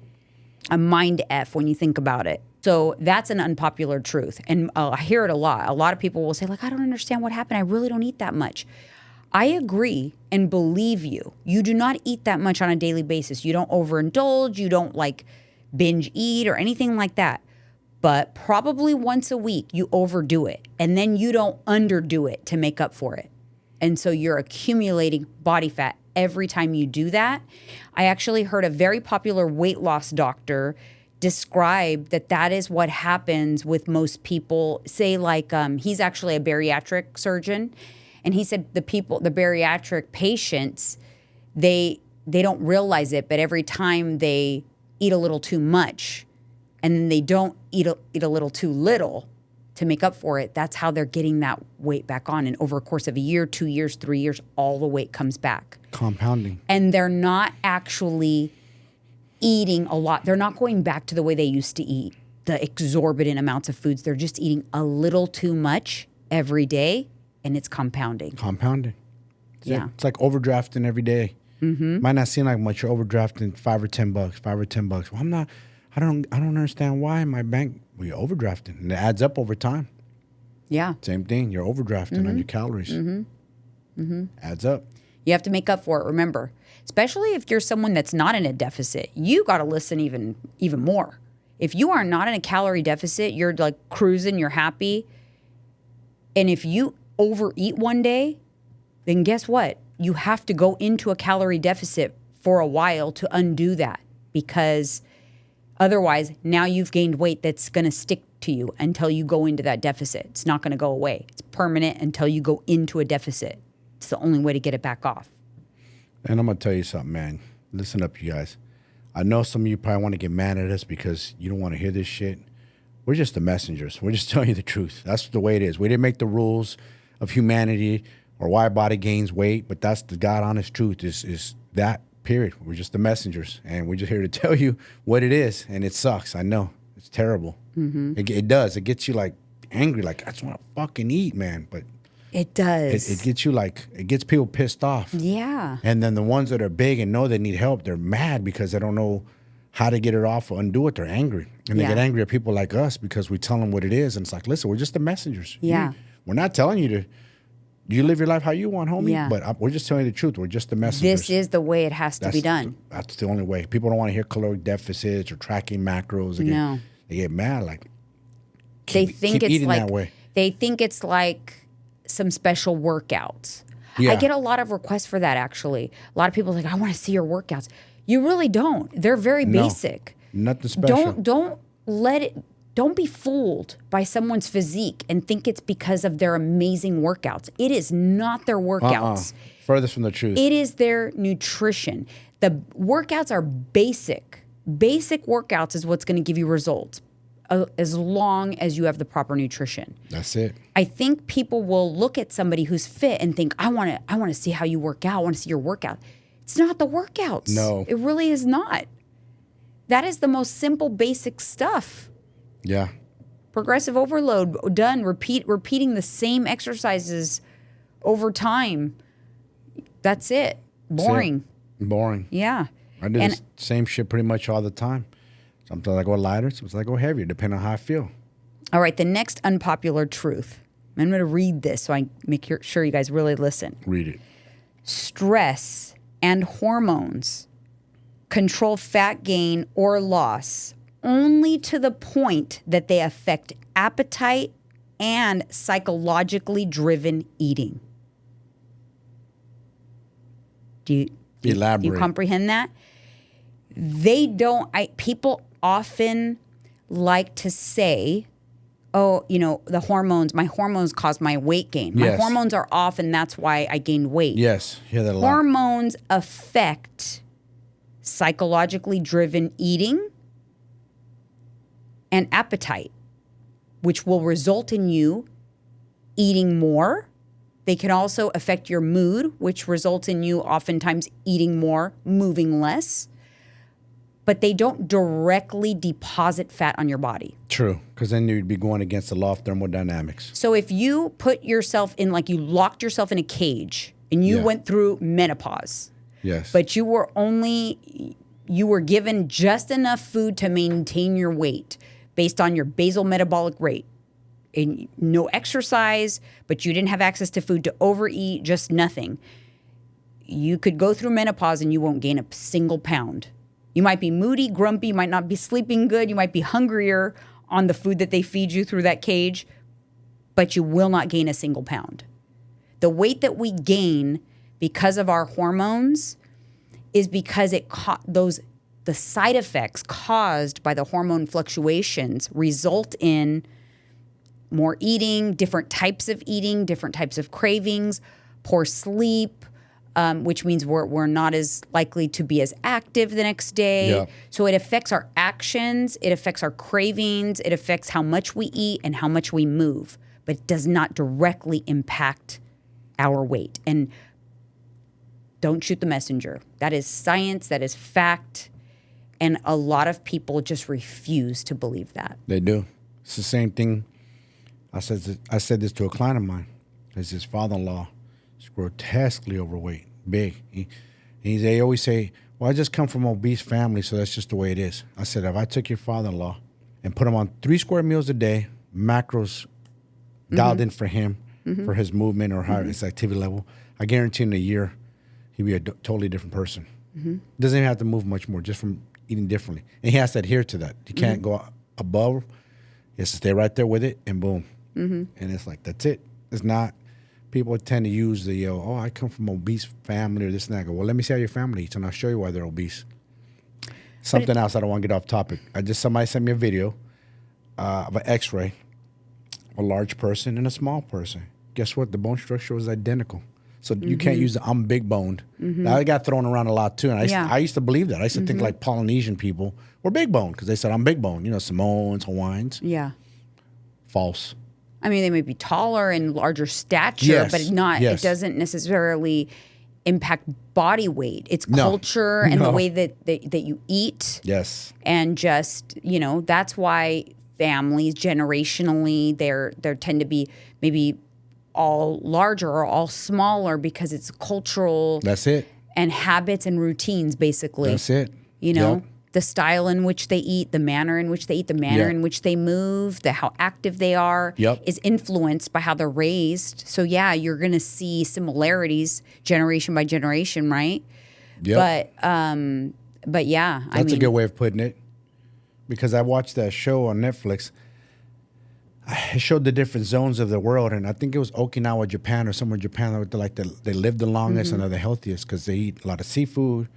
mind F when you think about it. So that's an unpopular truth. And I hear it a lot. A lot of people will say, like, I don't understand what happened. I really don't eat that much. I agree and believe you. You do not eat that much on a daily basis. You don't overindulge. You don't like binge eat or anything like that. But probably once a week you overdo it. And then you don't underdo it to make up for it. And so you're accumulating body fat every time you do that. I actually heard a very popular weight loss doctor describe that is what happens with most people. Say like he's actually a bariatric surgeon. And he said the bariatric patients, they don't realize it, but every time they eat a little too much and then they don't eat a little too little to make up for it, that's how they're getting that weight back on. And over a course of a year, 2 years, 3 years, all the weight comes back.
Compounding.
And they're not actually eating a lot. They're not going back to the way they used to eat, the exorbitant amounts of foods. They're just eating a little too much every day. And it's compounding.
Compounding.
Yeah.
It's like overdrafting every day. Might not seem like much. You're overdrafting $5 or $10, $5 or $10. Well, I don't understand why my bank, we're overdrafting. And it adds up over time.
Yeah.
Same thing. You're overdrafting on your calories. Adds up.
You have to make up for it, remember. Especially if you're someone that's not in a deficit. You got to listen even more. If you are not in a calorie deficit, you're like cruising, you're happy. And if you overeat one day, then guess what? You have to go into a calorie deficit for a while to undo that, because otherwise now you've gained weight that's going to stick to you until you go into that deficit. It's not going to go away. It's permanent until you go into a deficit. It's the only way to get it back off.
And I'm going to tell you something, man. Listen up, you guys. I know some of you probably want to get mad at us because you don't want to hear this shit. We're just the messengers. We're just telling you the truth. That's the way it is. We didn't make the rules of humanity or why body gains weight, but that's the God honest truth is that, period. We're just the messengers, and we're just here to tell you what it is, and it sucks. I know. It's terrible. It does. It gets you, like, angry, like, I just want to fucking eat, man, but...
It does.
It gets you, like, it gets people pissed off.
Yeah.
And then the ones that are big and know they need help, they're mad because they don't know how to get it off or undo it. They're angry. And they get angry at people like us because we tell them what it is. And it's like, listen, we're just the messengers.
Yeah.
We're not telling you to, you live your life how you want, homie.
Yeah.
But we're just telling you the truth. We're just the messengers.
This is the way it has to be done.
That's the only way. People don't want to hear caloric deficits or tracking macros. They get mad. Like,
they think it's
eating
like,
that way.
They think it's like some special workouts.
Yeah.
I get a lot of requests for that, actually. A lot of people are like, I want to see your workouts. You really don't. They're very basic.
Nothing special.
Don't be fooled by someone's physique and think it's because of their amazing workouts. It is not their workouts.
Furthest from the truth.
It is their nutrition. The workouts are basic. Basic workouts is what's going to give you results, as long as you have the proper nutrition.
That's it.
I think people will look at somebody who's fit and think, I want to see how you work out. I want to see your workout. It's not the workouts.
No.
It really is not. That is the most simple, basic stuff.
Yeah.
Progressive overload, done, repeating the same exercises over time. That's it. Boring.
Boring.
Yeah.
I do the same shit pretty much all the time. Sometimes I go lighter, sometimes I go heavier, depending on how I feel.
All right, the next unpopular truth. I'm going to read this so I make sure you guys really listen.
Read it.
Stress and hormones control fat gain or loss only to the point that they affect appetite and psychologically driven eating. Do you comprehend that? They don't. People often like to say, oh, the hormones, my hormones cause my weight gain. My hormones are off and that's why I gained weight.
Yes, hear that a lot.
Hormones affect psychologically driven eating and appetite, which will result in you eating more. They can also affect your mood, which results in you oftentimes eating more, moving less. But they don't directly deposit fat on your body.
True, because then you'd be going against the law of thermodynamics.
So if you put yourself in, like you locked yourself in a cage and you went through menopause, but you were given just enough food to maintain your weight based on your basal metabolic rate, and no exercise, but you didn't have access to food to overeat, just nothing. You could go through menopause and you won't gain a single pound. You might be moody, grumpy, you might not be sleeping good, you might be hungrier on the food that they feed you through that cage, but you will not gain a single pound. The weight that we gain because of our hormones is because the side effects caused by the hormone fluctuations result in more eating, different types of cravings, poor sleep, which means we're not as likely to be as active the next day. Yeah. So it affects our actions, it affects our cravings, it affects how much we eat and how much we move, but it does not directly impact our weight. And don't shoot the messenger. That is science, that is fact, and a lot of people just refuse to believe that.
They do. It's the same thing. I said this to a client of mine. His father-in-law is grotesquely overweight, big. They always say, well, I just come from an obese family, so that's just the way it is. I said, if I took your father-in-law and put him on 3 square meals a day, macros dialed in for him, for his movement or his activity level, I guarantee in a year, he'd be a totally different person. Doesn't even have to move much more, just from eating differently. And he has to adhere to that. He can't go above. He has to stay right there with it, and boom. And it's like, that's it. It's not. People tend to use the, I come from an obese family or this and that. I go, well, let me see how your family eats, and I'll show you why they're obese. Something else, I don't want to get off topic. Somebody sent me a video of an x-ray, a large person and a small person. Guess what? The bone structure was identical. So you can't use the I'm big boned. That got thrown around a lot too. And I used to believe that. I used to think like Polynesian people were big boned because they said I'm big boned. Samoans, Hawaiians. Yeah. False.
I mean, they may be taller and larger stature, but it doesn't necessarily impact body weight. It's culture and the way that you eat.
Yes.
And just, that's why families generationally, they tend to be maybe all larger or all smaller because it's cultural.
That's it.
And habits and routines, basically.
That's it.
The style in which they eat, the manner in which they eat, the manner in which they move, how active they are is influenced by how they're raised. So, you're going to see similarities generation by generation, right? Yep. But yeah.
That's a good way of putting it. Because I watched that show on Netflix. It showed the different zones of the world, and I think it was Okinawa, Japan, or somewhere in Japan. They live the longest and are the healthiest because they eat a lot of seafood,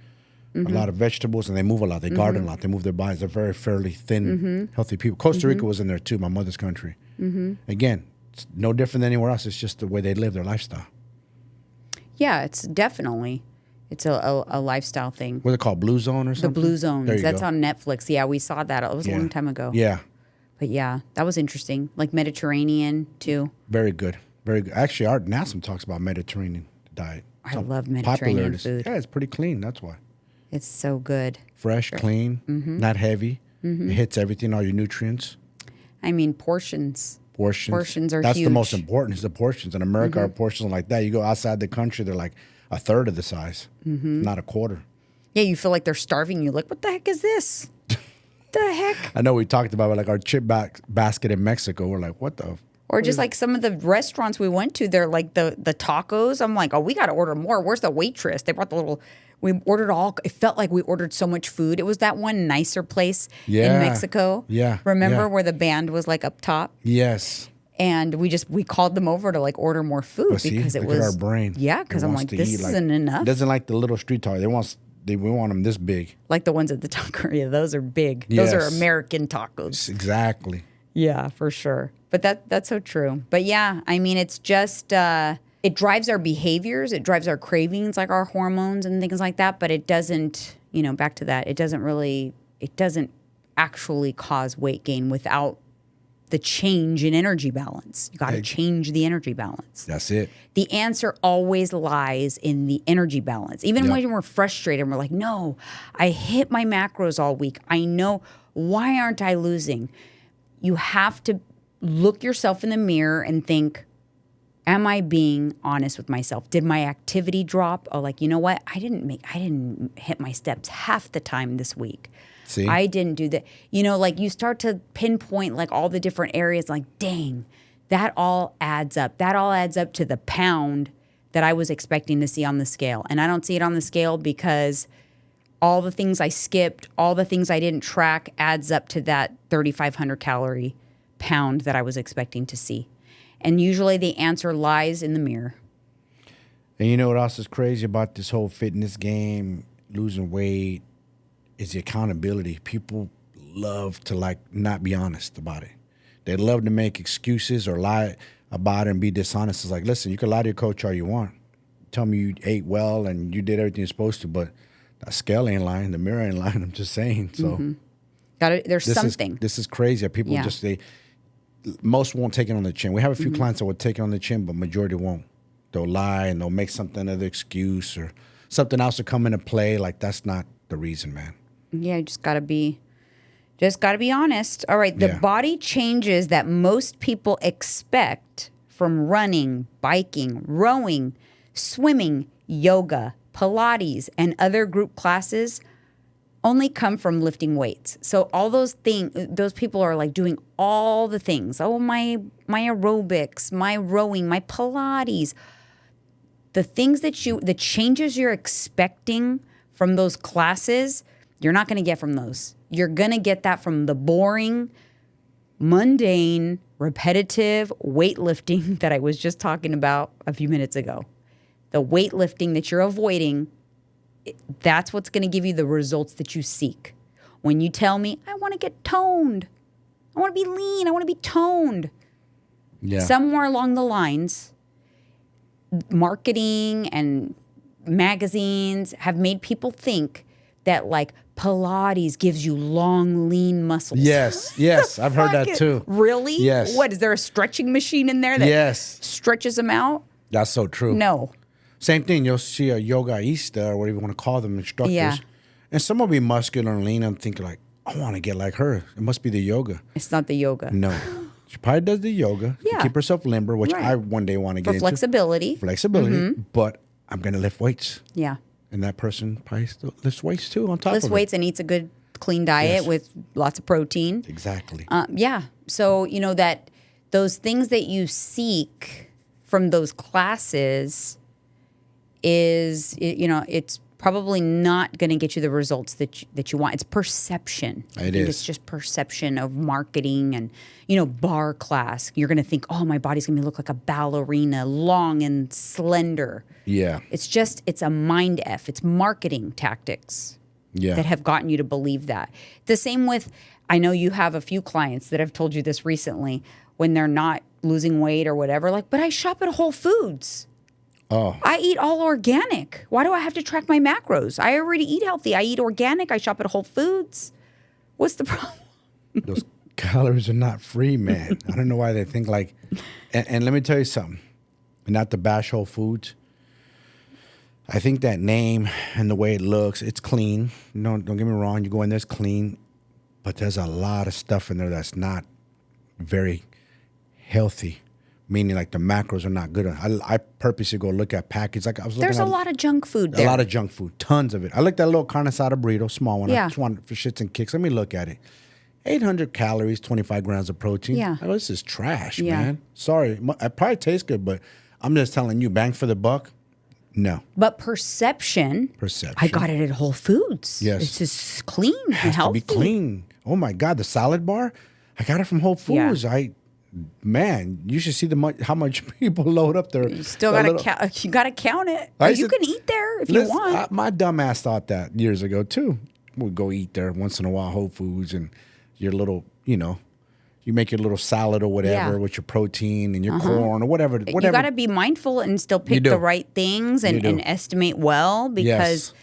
a lot of vegetables, and they move a lot. They garden a lot. They move their bodies. They're very fairly thin, healthy people. Costa Rica was in there too, my mother's country. Again, it's no different than anywhere else. It's just the way they live their lifestyle.
Yeah, it's definitely. It's a lifestyle thing.
What's it called? Blue Zone or something?
The Blue Zones. That's on Netflix. Yeah, we saw that. It was a long time ago.
Yeah.
But yeah, that was interesting. Like Mediterranean too.
Very good. Very good. Actually, Art Nassam talks about Mediterranean diet.
I love Mediterranean food.
Yeah, it's pretty clean. That's why.
It's so good.
Fresh, clean, not heavy. It hits everything, all your nutrients.
I mean, portions. Portions are
That's
huge.
the most important is the portions. In America, our portions are like that. You go outside the country, they're like a third of the size, not a quarter.
Yeah, you feel like they're starving you. Like, what the heck is this? the heck?
I know we talked about like our chip basket in Mexico. We're like, what the?
Or just like some of the restaurants we went to, they're like the tacos. I'm like, oh, we got to order more. Where's the waitress? They brought the little, we ordered all, it felt like we ordered so much food. It was that one nicer place in Mexico.
Yeah.
Remember where the band was like up top?
Yes.
And we called them over to like order more food because it was
our brain.
Yeah, because I'm like, this isn't enough.
It doesn't like the little street taco. We want them this big.
Like the ones at the taqueria. Those are big. Those are American tacos.
Exactly.
Yeah, for sure. But that's so true. But yeah, I mean, it's just, it drives our behaviors. It drives our cravings, like our hormones and things like that. But it doesn't, back to that, it doesn't actually cause weight gain without the change in energy balance. You got to change the energy balance.
That's it.
The answer always lies in the energy balance. Even when we're frustrated and we're like, no, I hit my macros all week. I know, why aren't I losing? You have to look yourself in the mirror and think, am I being honest with myself? Did my activity drop? Oh, like, you know what? I didn't hit my steps half the time this week.
See?
I didn't do that. Like you start to pinpoint like all the different areas, like, dang, that all adds up. That all adds up to the pound that I was expecting to see on the scale. And I don't see it on the scale because all the things I skipped, all the things I didn't track adds up to that 3,500 calorie pound that I was expecting to see. And usually the answer lies in the mirror.
And you know what else is crazy about this whole fitness game, losing weight, is the accountability. People love to like not be honest about it. They love to make excuses or lie about it and be dishonest. It's like, listen, you can lie to your coach all you want. Tell me you ate well and you did everything you're supposed to, but that scale ain't lying, the mirror ain't lying. I'm just saying. So
there's something.
This is crazy. People most won't take it on the chin. We have a few clients that will take it on the chin, but majority won't. They'll lie and they'll make something another excuse or something else will come into play. Like that's not the reason, man.
Yeah, you just gotta be honest. All right, the body changes that most people expect from running, biking, rowing, swimming, yoga, Pilates, and other group classes only come from lifting weights. So all those people are like doing all the things. Oh, my aerobics, my rowing, my Pilates. The things the changes you're expecting from those classes, you're not going to get from those. You're going to get that from the boring, mundane, repetitive weightlifting that I was just talking about a few minutes ago. The weightlifting that you're avoiding, that's what's going to give you the results that you seek. When you tell me, I want to get toned, I want to be lean, I want to be toned. Yeah. Somewhere along the lines, marketing and magazines have made people think that like Pilates gives you long, lean muscles.
Yes, I've heard that too.
Really?
Yes.
What, is there a stretching machine in there that stretches them out?
That's so true.
No.
Same thing. You'll see a yogaista or whatever you want to call them, instructors. And some will be muscular and lean and think like, I want to get like her. It must be the yoga.
It's not the yoga.
No. She probably does the yoga to keep herself limber, which I one day want to get into.
Flexibility.
But I'm going to lift weights.
Yeah.
And that person probably still lifts weights too on top of it.
Lifts weights and eats a good, clean diet with lots of protein.
Exactly.
So, that those things that you seek from those classes is, it's probably not going to get you the results that you want. It's perception. It's just perception of marketing and, bar class. You're going to think, oh, my body's going to look like a ballerina, long and slender.
Yeah.
It's a mind F. It's marketing tactics that have gotten you to believe that. The same with, I know you have a few clients that have told you this recently when they're not losing weight or whatever, like, but I shop at Whole Foods.
Oh.
I eat all organic. Why do I have to track my macros? I already eat healthy. I eat organic. I shop at Whole Foods. What's the problem?
Those calories are not free, man. I don't know why they think like, and let me tell you something, not to bash Whole Foods. I think that name and the way it looks, it's clean. Don't get me wrong. You go in there, it's clean. But there's a lot of stuff in there that's not very healthy. Meaning like the macros are not good. I purposely go look at packets. Like I was looking
There's a lot of junk food there.
A lot of junk food. Tons of it. I looked at a little carne asada burrito, small one. I just wanted for shits and kicks. Let me look at it. 800 calories, 25 grams of protein.
Yeah.
Oh, this is trash, man. Sorry. It probably tastes good, but I'm just telling you, bang for the buck, no.
But perception. I got it at Whole Foods.
Yes.
It's just clean and
has
healthy.
to be clean. Oh, my God. The salad bar, I got it from Whole Foods.
Yeah.
Man, you should see how much people load up there.
You still got to count. You got to count it. You can eat there if you want.
My dumb ass thought that years ago too. We'd go eat there once in a while, Whole Foods, and your little, you make your little salad or whatever with your protein and your corn or whatever. You
got to be mindful and still pick the right things and estimate well, because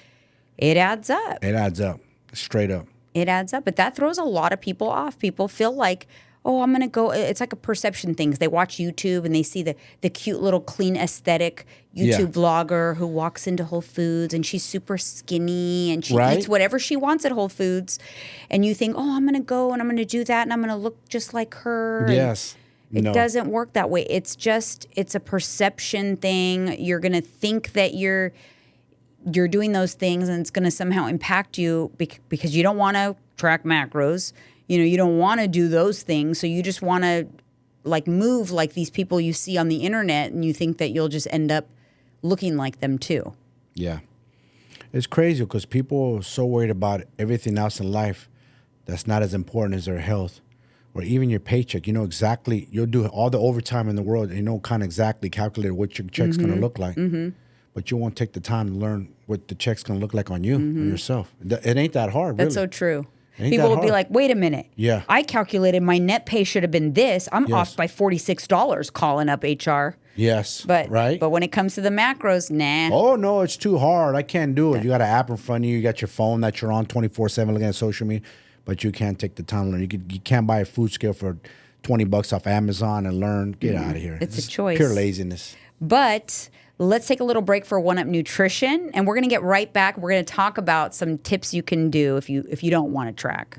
it adds up.
It adds up, straight up.
It adds up, but that throws a lot of people off. People feel like, oh, I'm going to go. It's like a perception thing. They watch YouTube and they see the cute little clean aesthetic YouTube vlogger who walks into Whole Foods and she's super skinny and she eats whatever she wants at Whole Foods. And you think, oh, I'm going to go and I'm going to do that and I'm going to look just like her.
Yes.
It doesn't work that way. It's a perception thing. You're going to think that you're doing those things and it's going to somehow impact you because you don't want to track macros. You don't want to do those things, so you just want to move like these people you see on the internet, and you think that you'll just end up looking like them too.
Yeah. It's crazy because people are so worried about everything else in life that's not as important as their health or even your paycheck. You know exactly, you'll do all the overtime in the world and you know kind of exactly calculate what your check's going to look like. But you won't take the time to learn what the check's going to look like on you, on yourself. It ain't that hard,
That's
really.
so true. People will be like, wait a minute.
Yeah.
I calculated my net pay should have been this. I'm off by $46 calling up HR.
Yes.
But when it comes to the macros, nah.
Oh, no, it's too hard. I can't do it. You got an app in front of you. You got your phone that you're on 24/7 looking at social media, but you can't take the time to learn. You can't buy a food scale for $20 off Amazon and learn. Get out of here.
It's a choice.
Pure laziness.
But let's take a little break for One Up Nutrition, and we're going to get right back. We're going to talk about some tips you can do if you don't want to track.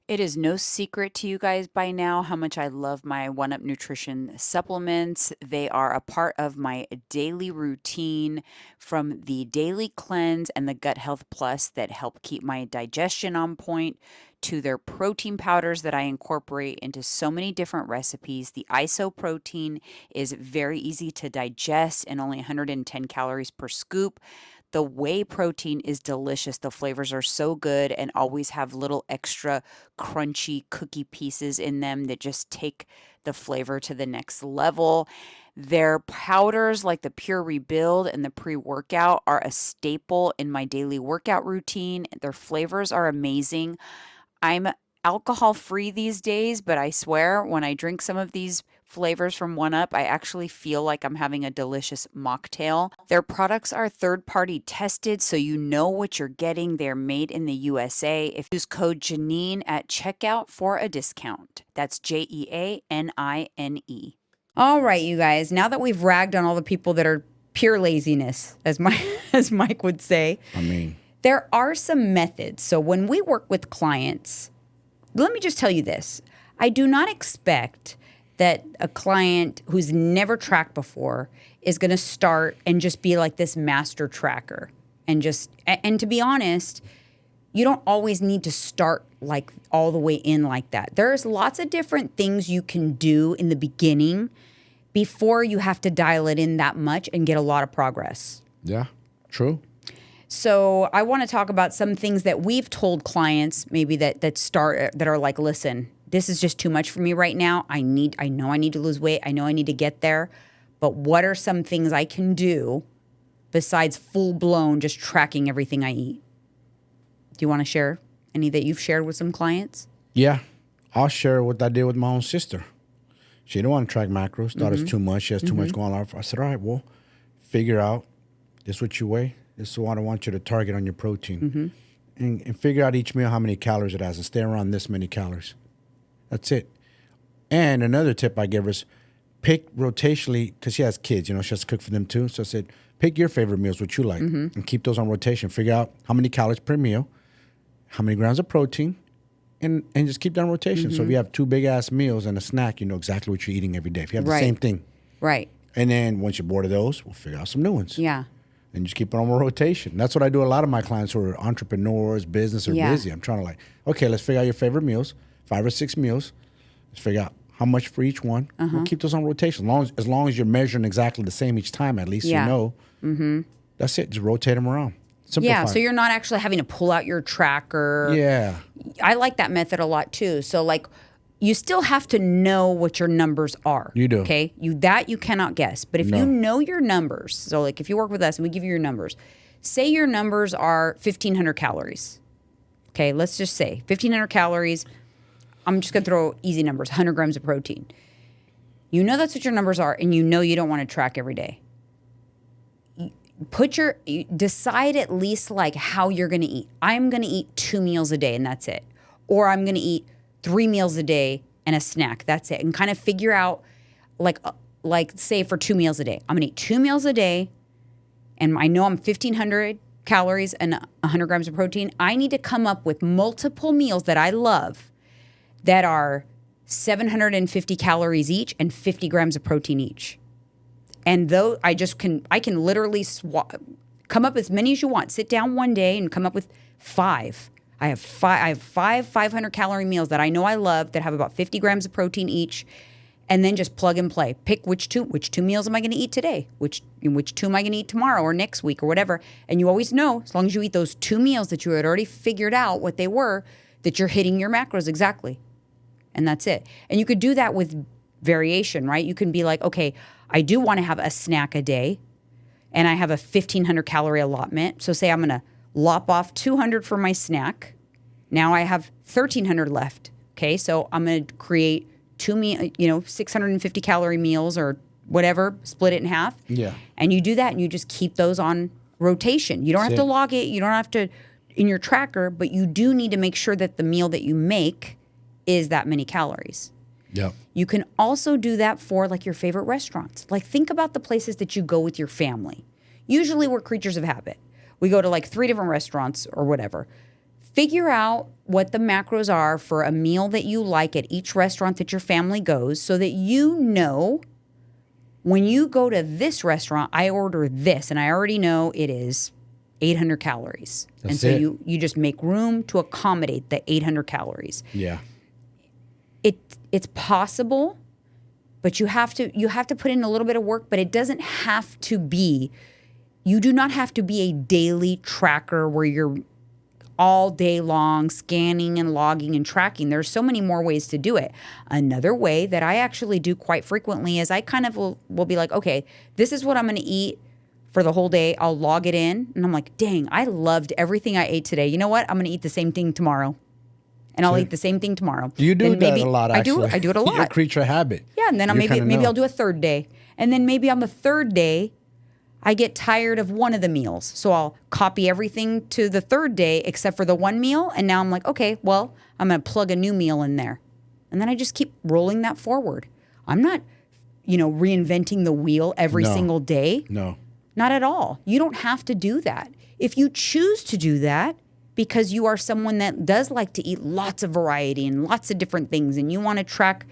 It is no secret to you guys by now how much I love my One Up Nutrition supplements. They are a part of my daily routine, from the daily cleanse and the Gut Health Plus that help keep my digestion on point, to their protein powders that I incorporate into so many different recipes. The ISO protein is very easy to digest and only 110 calories per scoop. The whey protein is delicious. The flavors are so good and always have little extra crunchy cookie pieces in them that just take the flavor to the next level. Their powders like the Pure Rebuild and the pre-workout are a staple in my daily workout routine. Their flavors are amazing. I'm alcohol-free these days, but I swear when I drink some of these flavors from One Up, I actually feel like I'm having a delicious mocktail. Their products are third-party tested, so you know what you're getting. They're made in the USA. If you use code Janine at checkout for a discount. That's JEANINE. All right, you guys, now that we've ragged on all the people that are pure laziness, as Mike would say, there are some methods. So when we work with clients, let me just tell you this. I do not expect that a client who's never tracked before is going to start and just be like this master tracker. And to be honest, you don't always need to start like all the way in like that. There's lots of different things you can do in the beginning before you have to dial it in that much and get a lot of progress.
Yeah, true.
So I want to talk about some things that we've told clients maybe that are like, listen, this is just too much for me right now. I know I need to lose weight. I know I need to get there. But what are some things I can do besides full-blown just tracking everything I eat? Do you want to share any that you've shared with some clients?
Yeah. I'll share what I did with my own sister. She didn't want to track macros. Thought it's too much. She has too much going on. I said, all right, well, figure out this is what you weigh. This is what I want you to target on your protein. And figure out each meal how many calories it has and stay around this many calories. That's it. And another tip I give her is pick rotationally, because she has kids, she has to cook for them too. So I said, pick your favorite meals, what you like, and keep those on rotation. Figure out how many calories per meal, how many grams of protein, and just keep that on rotation. So if you have two big-ass meals and a snack, you know exactly what you're eating every day. If you have the same thing.
Right.
And then once you're bored of those, we'll figure out some new ones.
Yeah.
and just keep it on rotation. That's what I do. A lot of my clients who are entrepreneurs, business, or busy. I'm trying to like, okay, let's figure out your favorite meals, 5 or 6 meals. Let's figure out how much for each one. We'll keep those on rotation. As long as you're measuring exactly the same each time, at least you know. That's it. Just rotate them around. Simplify.
Yeah, so you're not actually having to pull out your tracker.
Yeah.
I like that method a lot too. So like, you still have to know what your numbers are.
You do.
Okay? You cannot guess. But if you know your numbers, so like if you work with us and we give you your numbers, say your numbers are 1,500 calories. Okay, let's just say 1,500 calories. I'm just going to throw easy numbers, 100 grams of protein. You know that's what your numbers are, and you know you don't want to track every day. Decide at least like how you're going to eat. I'm going to eat 2 meals a day, and that's it. Or I'm going to eat 3 meals a day and a snack. That's it. And kind of figure out, like say for 2 meals a day. I'm going to eat 2 meals a day, and I know I'm 1,500 calories and 100 grams of protein. I need to come up with multiple meals that I love that are 750 calories each and 50 grams of protein each. And though I can literally come up with as many as you want. Sit down one day and come up with 5. I have five 500 calorie meals that I know I love that have about 50 grams of protein each, and then just plug and play. Pick which two meals am I going to eat today? Which 2 am I going to eat tomorrow or next week or whatever? And you always know, as long as you eat those 2 meals that you had already figured out what they were, that you're hitting your macros exactly. And that's it. And you could do that with variation, right? You can be like, okay, I do want to have a snack a day, and I have a 1,500 calorie allotment. So say I'm going to lop off 200 for my snack. Now I have 1,300 left. Okay, so I'm going to create 650 calorie meals or whatever, split it in half.
Yeah.
And you do that, and you just keep those on rotation. You don't have to log it. You don't have to in your tracker, but you do need to make sure that the meal that you make is that many calories.
Yep.
You can also do that for like your favorite restaurants. Like think about the places that you go with your family. Usually we're creatures of habit. We go to like 3 different restaurants or whatever. Figure out what the macros are for a meal that you like at each restaurant that your family goes so that you know when you go to this restaurant, I order this and I already know it is 800 calories.
That's
and so
it.
you just make room to accommodate the 800 calories.
Yeah.
It's possible, but you have to put in a little bit of work, but it doesn't have to be. You do not have to be a daily tracker where you're all day long scanning and logging and tracking. There's so many more ways to do it. Another way that I actually do quite frequently is I kind of will be like, okay, this is what I'm going to eat for the whole day. I'll log it in, and I'm like, dang, I loved everything I ate today. You know what? I'm going to eat the same thing tomorrow. And I'll eat the same thing tomorrow.
You do that a lot, actually.
I do it a lot.
You're a creature of habit.
Yeah, and then maybe I'll do a third day. And then maybe on the third day, I get tired of one of the meals. So I'll copy everything to the third day except for the one meal. And now I'm like, okay, well, I'm going to plug a new meal in there. And then I just keep rolling that forward. I'm not, reinventing the wheel every single day.
No.
Not at all. You don't have to do that. If you choose to do that, because you are someone that does like to eat lots of variety and lots of different things, and you want to track,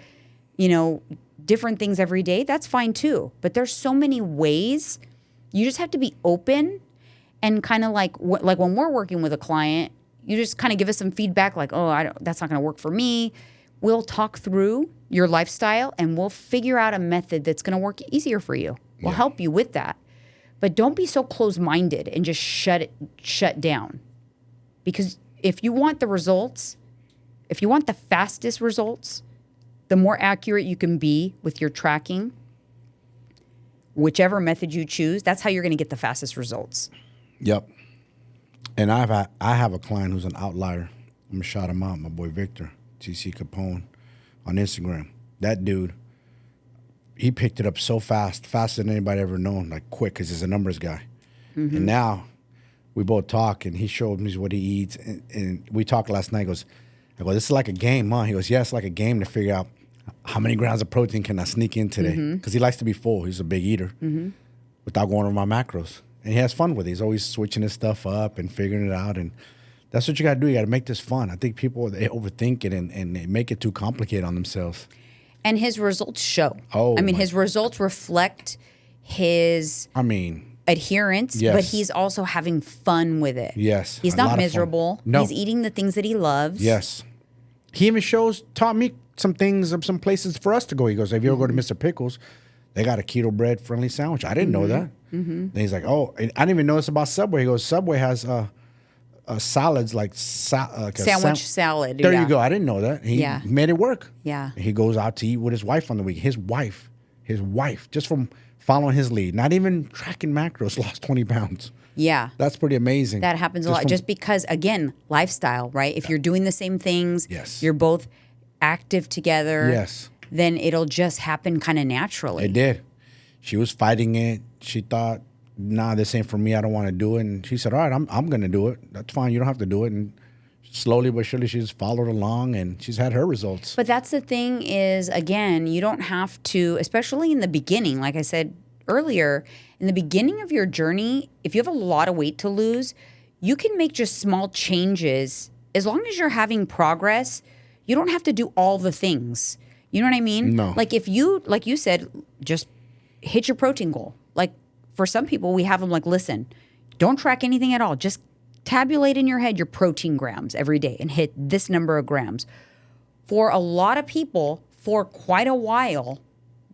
different things every day, that's fine too. But there's so many ways. You just have to be open and kind of like when we're working with a client, you just kind of give us some feedback like, oh, that's not going to work for me. We'll talk through your lifestyle and we'll figure out a method that's going to work easier for you. We'll help you with that. But don't be so closed-minded and just shut down. Because if you want the results, if you want the fastest results, the more accurate you can be with your tracking, whichever method you choose, that's how you're going to get the fastest results.
Yep. And I have a client who's an outlier. I'm going to shout him out, my boy Victor, TC Capone, on Instagram. That dude, he picked it up so fast, faster than anybody ever known, like quick, because he's a numbers guy. Mm-hmm. And now we both talk, and he showed me what he eats. And we talked last night. I go, this is like a game, huh? He goes, yeah, it's like a game to figure out how many grams of protein can I sneak in today. Because he likes to be full. He's a big eater without going over my macros. And he has fun with it. He's always switching his stuff up and figuring it out. And that's what you got to do. You got to make this fun. I think people, they overthink it and they make it too complicated on themselves.
And his results show.
Oh,
his results reflect his... adherence,
Yes.
but he's also having fun with it.
Yes.
He's
a lot
not
of fun.
miserable.
No.
He's eating the things that he loves.
Yes. He even taught me some things of some places for us to go. He goes, if you ever go to Mr. Pickles, they got a keto bread friendly sandwich. I didn't know that. Then he's like, oh, I didn't even know this about Subway. He goes, Subway has salads like
Sandwich salad.
There you go. I didn't know that. He made it work.
Yeah.
He goes out to eat with his wife on the week. His wife, just from following his lead, not even tracking macros, lost 20 pounds.
Yeah.
That's pretty amazing.
That happens a lot. Just because, again, lifestyle, right? If you're doing the same things, you're both active together, then it'll just happen kind of naturally.
It did. She was fighting it. She thought, nah, this ain't for me. I don't want to do it. And she said, all right, I'm going to do it. That's fine. You don't have to do it. And slowly but surely, she's followed along and she's had her results.
But that's the thing is, again, you don't have to, especially in the beginning, like I said earlier, in the beginning of your journey, if you have a lot of weight to lose, you can make just small changes. As long as you're having progress, you don't have to do all the things. You know what I mean?
No.
Like if you, like you said, just hit your protein goal. Like for some people, we have them like, listen, don't track anything at all. Just tabulate in your head your protein grams every day and hit this number of grams. For a lot of people, for quite a while,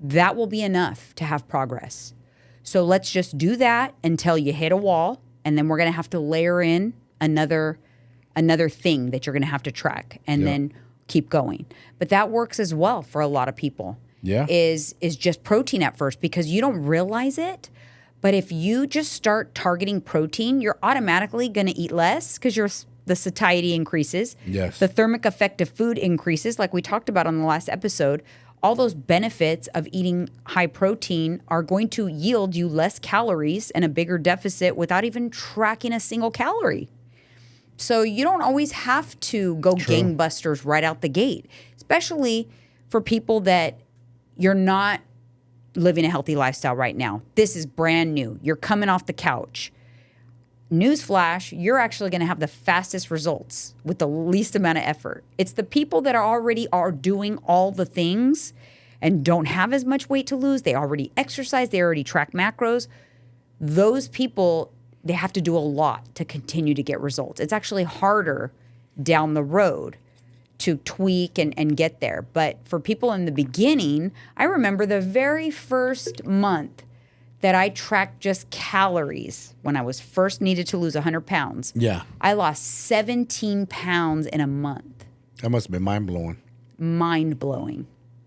that will be enough to have progress. So let's just do that until you hit a wall, and then we're going to have to layer in another thing that you're going to have to track, and then keep going. But that works as well for a lot of people.
Yeah,
is just protein at first because you don't realize it. But if you just start targeting protein, you're automatically going to eat less because the satiety increases.
Yes,
the thermic effect of food increases, like we talked about on the last episode. All those benefits of eating high protein are going to yield you less calories and a bigger deficit without even tracking a single calorie. So you don't always have to go gangbusters right out the gate, especially for people that you're not living a healthy lifestyle right now. This is brand new. You're coming off the couch. Newsflash, you're actually going to have the fastest results with the least amount of effort. It's the people that are doing all the things and don't have as much weight to lose. They already exercise. They already track macros. Those people, they have to do a lot to continue to get results. It's actually harder down the road to tweak and get there. But for people in the beginning, I remember the very first month that I tracked just calories when I was first needed to lose 100 pounds.
Yeah.
I lost 17 pounds in a month.
That must have been mind-blowing.
Mind-blowing.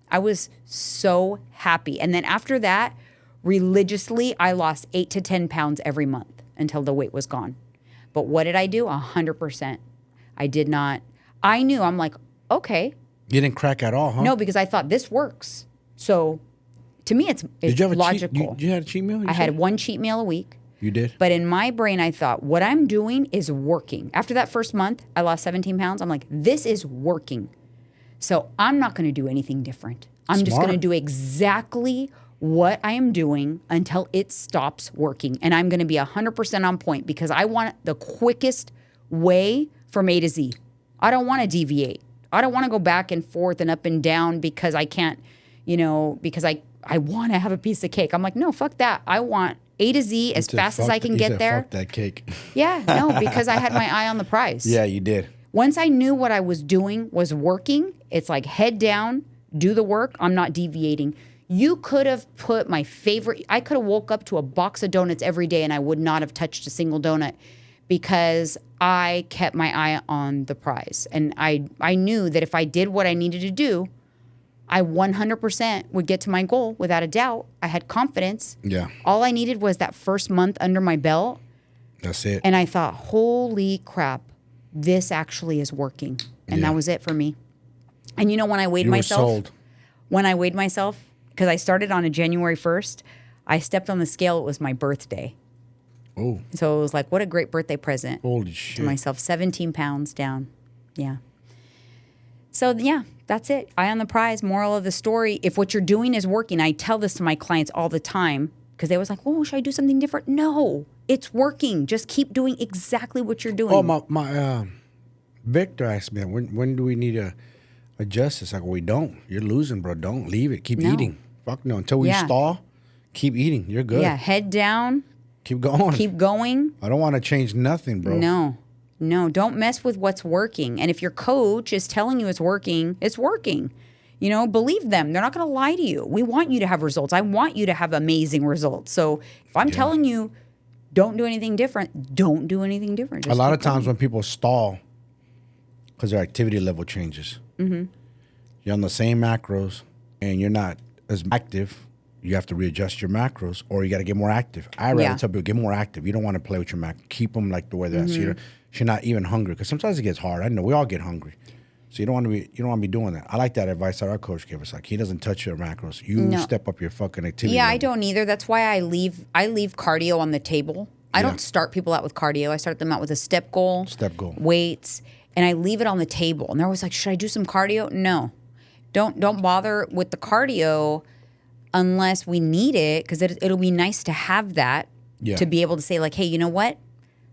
I was so happy. And then after that, religiously, I lost 8 to 10 pounds every month until the weight was gone. But what did I do? 100%. I did not. I knew. I'm like, okay.
You didn't crack at all, huh?
No, because I thought this works. So to me, it's
did you have
logical.
You had a cheat meal?
I had one cheat meal a week.
You did?
But in my brain, I thought, what I'm doing is working. After that first month, I lost 17 pounds. I'm like, this is working. So I'm not going to do anything different. I'm just going to do exactly what I am doing until it stops working. And I'm going to be 100% on point because I want the quickest way from A to Z. I don't want to deviate. I don't want to go back and forth and up and down because I can't, because I want to have a piece of cake. I'm like, no, fuck that. I want A to Z as fast as I can get there.
Fuck that cake.
Yeah, no, because I had my eye on the prize.
Yeah, you did.
Once I knew what I was doing was working, it's like head down, do the work. I'm not deviating. You could have put I could have woke up to a box of donuts every day and I would not have touched a single donut because I kept my eye on the prize. And I knew that if I did what I needed to do, I 100% would get to my goal without a doubt. I had confidence.
Yeah.
All I needed was that first month under my belt.
That's it.
And I thought, holy crap, this actually is working. And that was it for me. And when I weighed myself, because I started on a January 1st, I stepped on the scale. It was my birthday.
Oh.
So it was like, what a great birthday present.
Holy shit.
To myself, 17 pounds down. Yeah. So, yeah, that's it. Eye on the prize. Moral of the story. If what you're doing is working, I tell this to my clients all the time because they was like, oh, should I do something different? No, it's working. Just keep doing exactly what you're doing.
Oh, my Victor asked me, when do we need to adjust? It's like, we don't. You're losing, bro. Don't leave it. Keep eating. Fuck no. Until we stall, keep eating. You're good.
Yeah, head down.
Keep going.
Keep going.
I don't want to change nothing, bro.
No, don't mess with what's working. And if your coach is telling you it's working, it's working. You know, believe them. They're not going to lie to you. We want you to have results. I want you to have amazing results. So if I'm telling you, don't do anything different, don't do anything different.
Just a lot of times when people stall, because their activity level changes. Mm-hmm. You're on the same macros and you're not as active. You have to readjust your macros, or you got to get more active. I rather tell people, get more active. You don't want to play with your macros. Keep them like the way they're at. So you're not even hungry, because sometimes it gets hard. I know we all get hungry. So you don't want to be doing that. I like that advice that our coach gave us. Like, he doesn't touch your macros. You step up your fucking activity.
Yeah,
level.
I don't either. That's why I leave cardio on the table. I don't start people out with cardio. I start them out with a step goal, weights, and I leave it on the table. And they're always like, should I do some cardio? No. Don't bother with the cardio unless we need it, because it'll be nice to have that to be able to say, like, hey, you know what?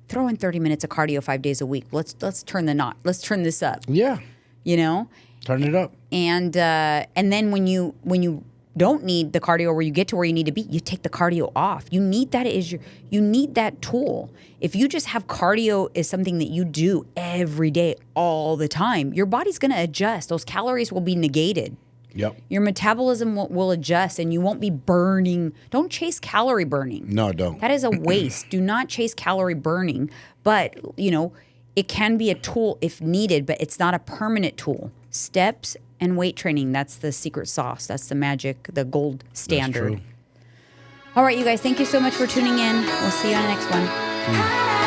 Throw in 30 minutes of cardio 5 days a week. Let's turn the knot. Let's turn this up.
Yeah.
You know?
Turn it up.
And then when you don't need the cardio, where you get to where you need to be, you take the cardio off. You need that tool. If you just have cardio as something that you do every day, all the time, your body's going to adjust. Those calories will be negated.
Yep.
Your metabolism will adjust, and you won't be burning. Don't chase calorie burning.
No, don't.
That is a waste. Do not chase calorie burning. But, you know, it can be a tool if needed, but it's not a permanent tool. Steps and weight training, that's the secret sauce. That's the magic, the gold standard.
That's true.
All right, you guys, thank you so much for tuning in. We'll see you on the next one.